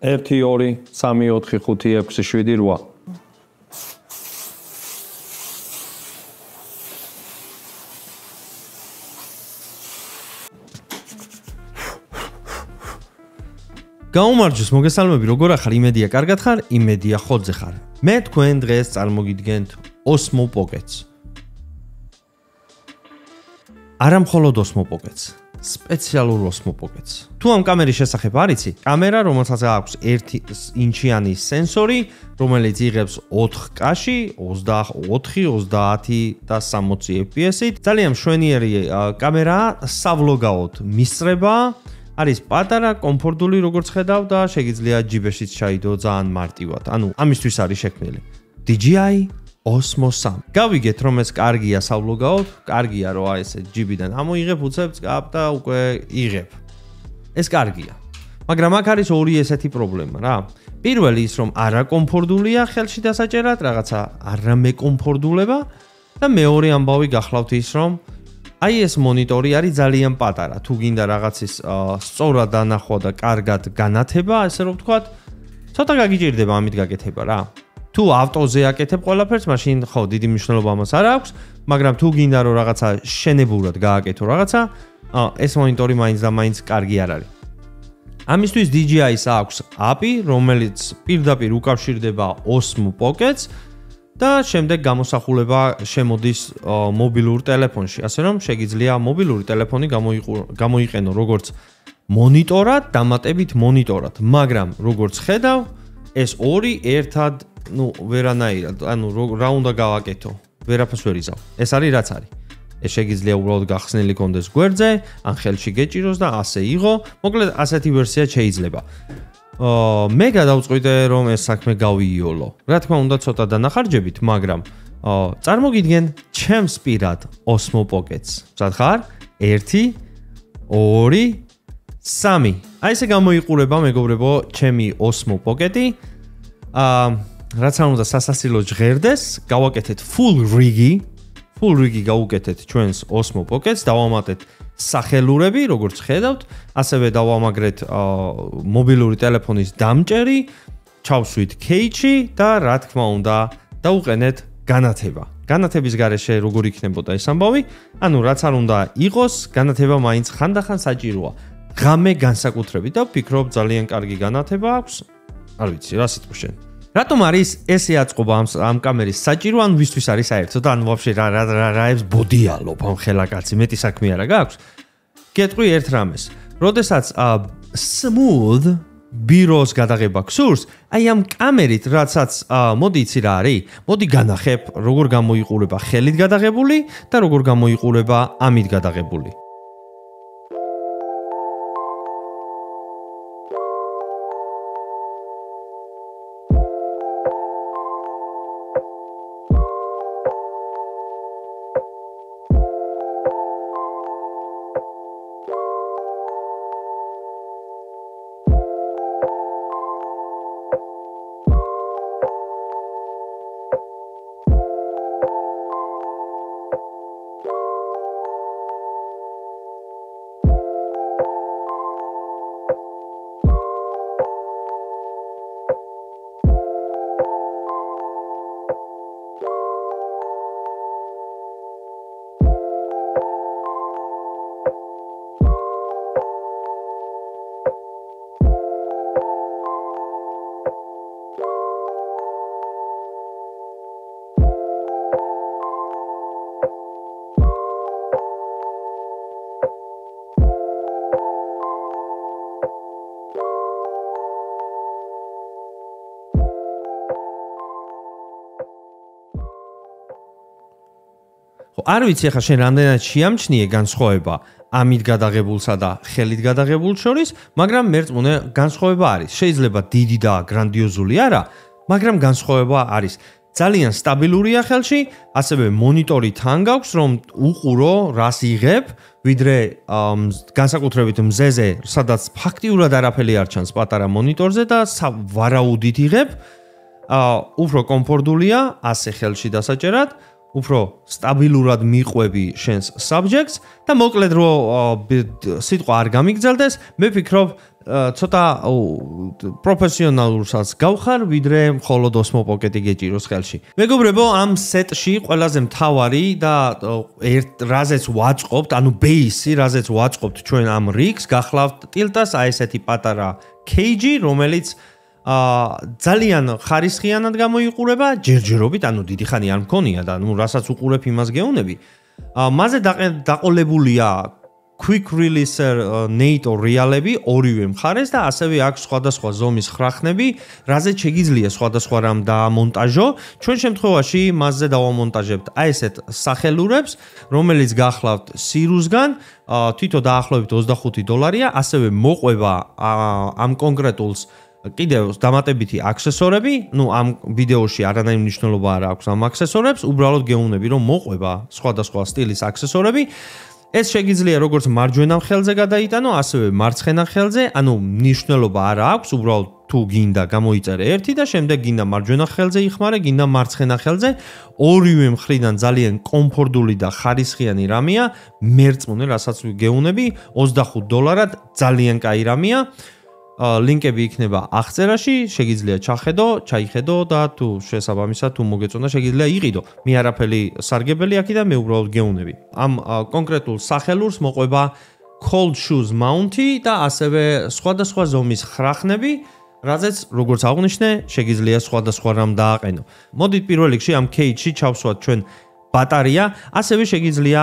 1 2 3 4 5 6 7 8 გაუმარჯოს მოგესალმები, როგორ ახარ? იმედია კარგად ხარ, იმედია ხოძე ხარ. მე თქვენ დღეს წარმოგიდგენთ Osmo Pockets. არა მხოლოდ Osmo Pockets, სპეციალურ Osmo Pockets. თუ ამ კამერის შესახებ არიცი, კამერა, რომელსაც აქვს 1 ინჩიანი სენსორი, რომელიც იღებს 4K-ში, 24, 30 და 60 FPS-ით. ძალიან მშვენიერი კამერაა, სავლოგაოდ მისწრება. არის პატარა, კომფორტული როგორც ხედავ და შეგიძლია ჯიბეშიც ჩაიდო ძალიან მარტივად. ანუ ამისთვის არის შექმნილი. DJI Osmo 3. გავიგეთ რომ ეს კარგია სავლოგაოდ, კარგია რომ აი ესე ჯიბიდან ამოიღებ, უცებ წკაპ და უკვე იღებ. ეს კარგია. მაგრამ აქ არის ორი ესეთი პრობლემა რა. პირველი ის რომ არა კომფორტულია ხელში დასაჭერად, რაღაცა არამეკომფორტულება და მეორე ამბავი გახლავთ ის რომ აი ეს მონიტორი არის ძალიან პატარა. თუ გინდა რაღაცის სწორად დანახვა და კარგად განათება, ასე რომ ვთქვათ, ცოტა გაგიჭირდება ამით გაკეთება რა. თუ ავტოზე აკეთებ ყველაფერს, მაშინ ხო, დიდი მნიშვნელობა ამას არ აქვს, მაგრამ თუ გინდა რომ რაღაცა შენებურად გააკეთო რაღაცა, ეს მონიტორი მაინც და მაინც კარგი არ არის. ამისთვის DJI-ს აქვს API, რომელიც პირდაპირ უკავშირდება Osmo Pockets და შემდეგ გამოსახულება შემოდის მობილურ ტელეფონში, ასე რომ შეგიძლია მობილური ტელეფონი გამოიყენო როგორც მონიტორად, დამატებით მონიტორად, მაგრამ როგორც ხედავ, ეს ორი ერთად, ვერანაირად, ანუ რა უნდა გავაკეთო, ვერაფერს ვერ იზავ. ეს არის რაც არის. ეს შეგიძლია უბრალოდ გახსნილი კონდეს გვერდზე, ან ხელში გეჭიროს და ასე იღო. მოკლედ ასეთი ვერსია შეიძლება. მე გადავწყვიტე რომ ეს საქმე გავიიოლო. რა თქმა უნდა ცოტა დანახარჯებით, მაგრამ წარმოგიდგენ ჩემს პირად Osmo Pockets. მზად ხარ? 1 2 3. აი ესე გამოიყურება მეგობრებო ჩემი Osmo Pocket-ი. რაც არ უნდა სასასილო ჟღერდეს, გავაკეთეთ full rig-ი გავუკეთეთ ჩვენს Osmo Pockets, დავამატეთ სახელურები, როგორც ხედავთ, ასევე დავამაგრეთ მობილური ტელეფონის დამჭერი, ჩავსვით cage-ი და რა თქმა უნდა, დავუყენეთ განათება. განათების გარეშე როგორ იქნებოდა ეს ამბავი? ანუ რაც არ უნდა იყოს, განათება მაინც ხანდახან საჭიროა. ღამე განსაკუთრებით და ვფიქრობ ძალიან კარგი განათება აქვს. არ ვიცი, რა სიტყვა შენ. რატომ არის ესე აწყობა ამ კამერის საჭირო, ან ვისთვის არის საერთოდ, ან ვაფშე რაებს ბოდიალობ ამ ხელაკაცი, მეტი საქმე არა გაქვს? გეტყვი ერთ რამეს. როდესაც smooth ბიროს გადაღება გსურს, აი ამ კამერით, რაცაც მოდი იცი რა არის? მოდი განახებ, როგორ გამოიყურება ხელით გადაღებული და როგორ გამოიყურება ამით გადაღებული. არ ვიცი ახლა შენ რამდენად შეამჩნიე განსხვავება ამით გადაღებულსა და ხელით გადაღებულ შორის, მაგრამ მერწმუნე განსხვავება არის. შეიძლება დიდი და გრანდიოზული არა, მაგრამ განსხვავება არის. ძალიან სტაბილურია ხელში, ასევე მონიტორი თან გაქვს, რომ უყურო, რას იღებ, ვიდრე განსაკუთრებით მზეზე, სადაც ფაქტიურად არაფერი არ ჩანს პატარა მონიტორზე და ვარაუდით იღებ, უფრო კომფორტულია, ასე ხელში დასაჭერად, უფრო სტაბილურად მიყვები შენს subjects და მოკლედ რომ სიტყვა არ გამიგრძელდეს, მე ვფიქრობ ცოტა პროფესიონალურსაც გავხარ, ვიდრე მხოლოდ Osmo Pocket-ი გეჭიროს ხელში. მეგობრებო, ამ სეტში ყველაზე მთავარი და რაზეც ვაწყობთ, ანუ base-ი, რაზეც ვაწყობთ ჩვენ ამ rig-ს, გახლავთ ტილტას აი ესეთი პატარა cage, რომელიც ძალიან ხარისხიანად გამოიყურება, ჯერჯერობით, ანუ დიდი ხანი არ მქონია და ნუ რასაც უყურებ იმას გეუნები. მასზე დაყოლებულია quick releaser NATO რეალები ორივე მხარეს და ასევე აქვს სხვადასხვა ზომის ხრახნები, რაზეც შეგიძლია სხვადასხვა რამ დაამონტაჟო. ჩვენ შემთხვევაში მასზე დავამონტაჟებთ აი ესეთ სახელურებს, რომელიც გახლავთ სირუსგან, თვითონ დაახლოებით $25-ია, ასევე მოყვება ამ კონკრეტულს კიდევ დამატებითი აქსესორები, ნუ ამ ვიდეოში არანაირი მნიშვნელობა არ აქვს ამ აქსესორებს, უბრალოდ გეუბნები რომ მოყვება სხვადასხვა სტილის აქსესორები. ეს შეგიძლია როგორც მარჯვენა ხელზე გადაიტანო, ასევე მარცხენა ხელზე, ანუ მნიშვნელობა არ აქვს, უბრალოდ თუ გინდა გამოიწერე ერთი და შემდეგ გინდა მარჯვენა ხელზე იხმარე, გინდა მარცხენა ხელზე, ორივე მხრიდან ძალიან კომფორტული და ხარისხიანი რამეა, მერწმუნე, რასაც გეუბნები, $25 ძალიან კაი რამეა. ლინკები იქნება აღწერაში, შეგიძლია ჩაიხედო და თუ შესაბამისად თუ მოგეწონა შეგიძლია იყიდო. მე არაფერი სარგებელი აქედან, მე უბრალოდ გეუნები. ამ კონკრეტულ სახელურს მოყვება cold shoes mount-ი და ასევე სხვადასხვა ზომის ხრახნები, რაზეც როგორც აღვნიშნე, შეგიძლია სხვადასხვა რამ დააყენო. მოდით პირველ რიგში ამ cage-ში ჩავსვათ ჩვენ ბატარია, ასევე შეგიძლია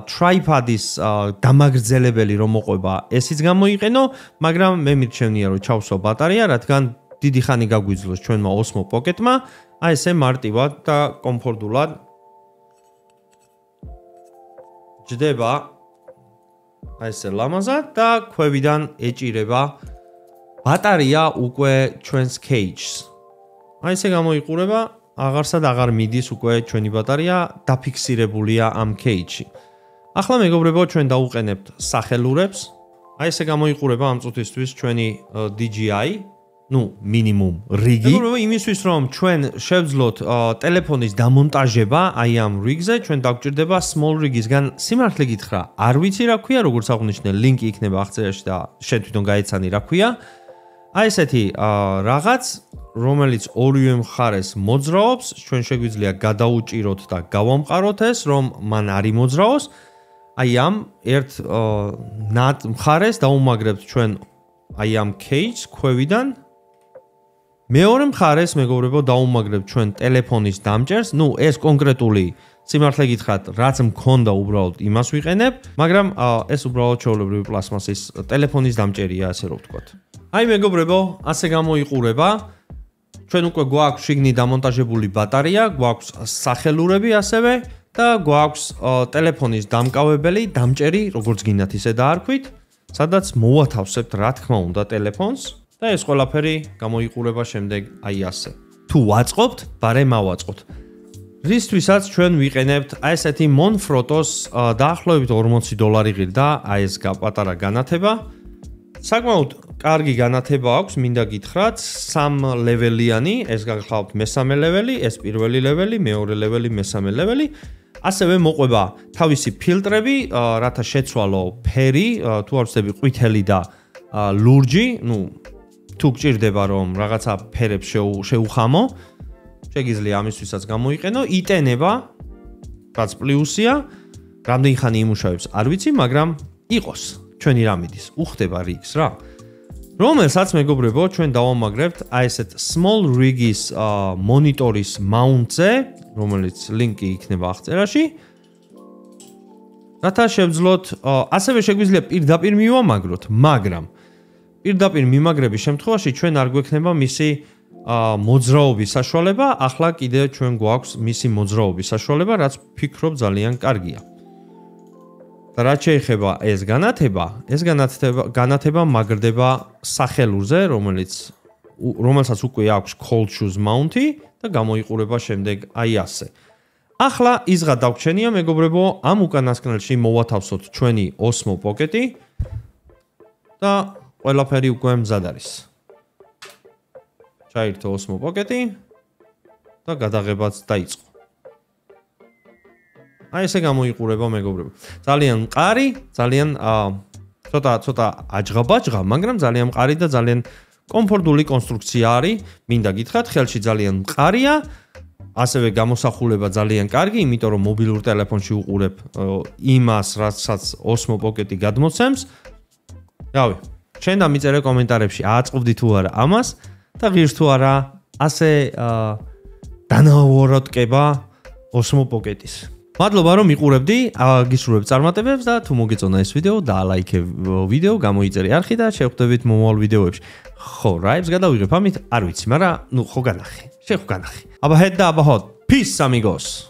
tripod-ის დამაგრძელებელი რომ მოყვება, ესიც გამოიყენო, მაგრამ მე მირჩევნია რომ ჩავსვა ბატარია, რადგან დიდი ხანი გაგვიძლოს ჩვენმა Osmo Pocket-მა, აი ესე მარტივად და კომფორტულად ჯდება აი ესე ლამაზად და ქვევიდან ეჭირება ბატარია უკვე ჩვენს cage-ს. აი ესე გამოიყურება აღარსად აღარ მიდის უკვე ჩვენი ბატარია დაფიქსირებულია ამ cage-ში. ახლა მეგობრებო, ჩვენ დავუყენებთ სახელურებს. აი ესე გამოიყურება ამ წუთისთვის ჩვენი DJI, ნუ მინიმუმ რიგი. მეგობრებო, იმისთვის რომ ჩვენ შევძლოთ ტელეფონის დამონტაჟება აი ამ რიგზე, ჩვენ დაგვჭირდება small rig-ისგან სიმართლე გითხრა, არ ვიცი რა ქვია, როგორც აღვნიშნე, ლინკი იქნება აღწერაში და შენ თვითონ გაეცანი რა ქვია. აი ესეთი რაღაც რომელიც ორივე მხარეს მოძრაობს, ჩვენ შეგვიძლია გადაუჭიროთ და გავამყაროთ ეს, რომ მან არ იმოძრაოს. აი ამ ერთ მხარეს დაუმაგრებთ ჩვენ აი ამ cage ქვევიდან. მეორე მხარეს, მეგობრებო, დაუმაგრებთ ჩვენ ტელეფონის დამჭერს. ნუ ეს კონკრეტული სიმართლე გითხრათ, რაც მქონდა უბრალოდ იმას ვიყენებ, მაგრამ ეს უბრალოდ ჩვეულებრივი პლასმასის ტელეფონის დამჭერია, ასე რომ ვთქვათ. აი მეგობრებო, ასე გამოიყურება. ჩვენ უკვე გვაქვს შიგნით დამონტაჟებული ბატარია, გვაქვს სახელურები ასევე და გვაქვს ტელეფონის დამკავებელი, დამჭერი, როგორც გინდათ ისე დაარქვით, სადაც მოვათავსებთ რა თქმა უნდა ტელეფონს და ეს ყველაფერი გამოიყურება შემდეგ აი ასე. თუ ვაწყობთ, ბარე მავაწყოთ. რისთვისაც ჩვენ ვიყენებთ აი ესეთი Monfrotos დაახლოებით $40 ღირდა აი ეს პატარა განათება. საკმაოდ კარგი განათება აქვს, მინდა გითხრათ, 3 ლეველიანი, ეს გახლავთ მესამე ლეველი, ეს პირველი ლეველი, მეორე ლეველი, მესამე ლეველი. ასევე მოყვება თავისი ფილტრები, რათა შეცვალო ფერი, თუ არ ვცდები, ყვითელი და ლურჯი, ნუ თუ გჭირდება რომ რაღაცა ფერებს შეუხამო, შეგიძლია ამისთვისაც გამოიყენო, იტენება, რაც პლუსია, რამდენი ხანი იმუშავებს, არ ვიცი, მაგრამ იყოს, ჩვენი რამიდის, უხდება რიგს რა. რომელსაც მეგობრებო, ჩვენ დავამაგრებთ აი ესეთ small rig-ის მონიტორის mount-ზე, რომელიც ლინკი იქნება აღწერაში. რათა შევძლოთ, ასევე შეგვიძლია პირდაპირ მივამაგროთ, მაგრამ პირდაპირ მიმაგრების შემთხვევაში ჩვენ არ გვექნება მისი მოძრაობის საშუალება, ახლა კიდე ჩვენ გვაქვს მისი მოძრაობის საშუალება, რაც ვფიქრობ ძალიან კარგია. და რაც შეეხება ეს განათება მაგრდება სახელურზე, რომელსაც უკვე აქვს cold shoes mount-ი და გამოიყურება შემდეგ აი ასე. ახლა იზღა დაგვრჩენია მეგობრებო, ამ უკანასკნელში მოვათავსოთ ჩვენი Osmo Pocket-ი და ყველაფერი უკვე მზად არის. ჩაირთო Osmo Pocket-ი და გადაღებაც დაიწყო. აი ესე გამოიყურება მეგობრებო. ძალიან მყარი, ძალიან ცოტა აჯღაბაჯღა, მაგრამ ძალიან მყარი და ძალიან კომფორტული კონსტრუქცია არის. მინდა გითხრათ, ხელში ძალიან მყარია. ასევე გამოსახულება ძალიან კარგი, იმიტომ რომ მობილურ ტელეფონში უყურებ იმას, რასაც Osmo Pocket-ი გადმოცემს. რავი, შენ და მიწერე კომენტარებში, აწყობდი თუ არა ამას და ღირს თუ არა ასე დანაუოროტკება Osmo Pocket-ის. მადლობა რომ იყურებდი, გისურვებ წარმატებებს და თუ მოგეწონა ეს ვიდეო, დაალაიქე ვიდეო, გამოიწერე არხი და შევხვდებით მომავალ ვიდეოებში. ხო, რაებს გადავიღებ ამით, არ ვიცი, მაგრამ ხო განახი. შეხო განახი. აბა ჰედ და აბა ჰოთ. Peace amigos.